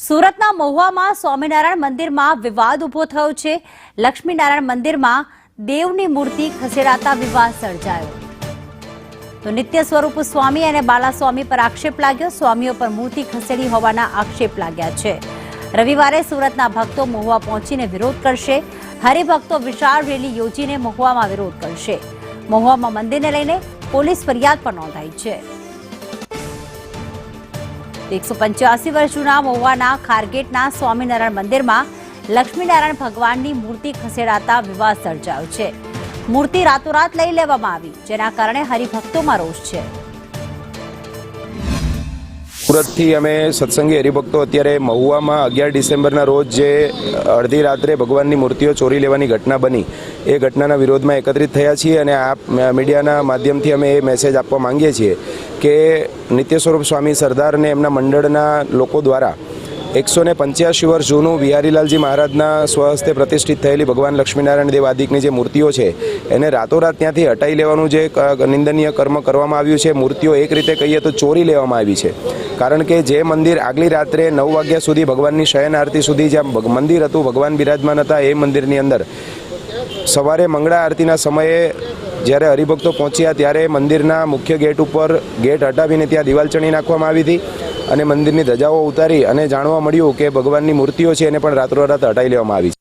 સુરતના મહુવામાં સ્વામિનારાયણ મંદિરમાં વિવાદ ઉભો થયો છે। લક્ષ્મીનારાયણ મંદિરમાં દેવની મૂર્તિ ખસેડાતા વિવાદ સર્જાયો તો નિત્ય સ્વરૂપ સ્વામી અને બાલા સ્વામી પર આક્ષેપ લાગ્યો। સ્વામીઓ પર મૂર્તિ ખસેડી હોવાના આક્ષેપ લાગ્યા છે। રવિવારે સુરતના ભક્તો મહુવા પહોંચીને વિરોધ કરશે। હરિભક્તો વિશાળ રેલી યોજીને મહુવામાં વિરોધ કરશે। મહુવામાં મંદિરને લઈને પોલીસ ફરિયાદ પણ નોંધાઈ છે। 185 વર્ષ જૂના મહુવાના ખારગેટના સ્વામિનારાયણ મંદિરમાં લક્ષ્મીનારાયણ ભગવાનની મૂર્તિ ખસેડાતા વિવાદ સર્જાયો છે। મૂર્તિ રાતોરાત લઈ લેવામાં આવી, જેના કારણે હરિભક્તોમાં રોષ છે। સુરતથી અમે સત્સંગી હરિભક્તો અત્યારે મહુવામાં 11 ડિસેમ્બરના રોજ જે અડધી રાત્રે ભગવાનની મૂર્તિઓ ચોરી લેવાની ઘટના બની એ ઘટનાના વિરોધમાં એકત્રિત થયા છીએ અને આ મીડિયાના માધ્યમથી અમે એ મેસેજ આપવા માંગીએ છીએ કે નિત્ય સ્વરૂપ સ્વામી સરદારને એમના મંડળના લોકો દ્વારા 185 વર્ષ જૂનું બિહારીલાલજી મહારાજના સ્વહસ્તે પ્રતિષ્ઠિત થયેલી ભગવાન લક્ષ્મીનારાયણ દેવ આદિકની જે મૂર્તિઓ છે એને રાતોરાત ત્યાંથી હટાવી લેવાનું જે નિંદનીય કર્મ કરવામાં આવ્યું છે। મૂર્તિઓ એક રીતે કહીએ તો ચોરી લેવામાં આવી છે, કારણ કે જે મંદિર આગલી રાત્રે 9 વાગ્યા સુધી ભગવાનની શયન આરતી સુધી જ્યાં મંદિર હતું, ભગવાન બિરાજમાન હતા, એ મંદિરની અંદર સવારે મંગળા આરતીના સમયે જ્યારે હરિભક્તો પહોંચ્યા ત્યારે મંદિરના મુખ્ય ગેટ ઉપર ગેટ હટાવીને ત્યાં દિવાલ ચણી નાખવામાં આવી હતી અને મંદિરની ધજાઓ ઉતારી અને જાણવા મળ્યું કે ભગવાનની મૂર્તિઓ છે એને પણ રાતોરાત હટાવી લેવામાં આવી છે।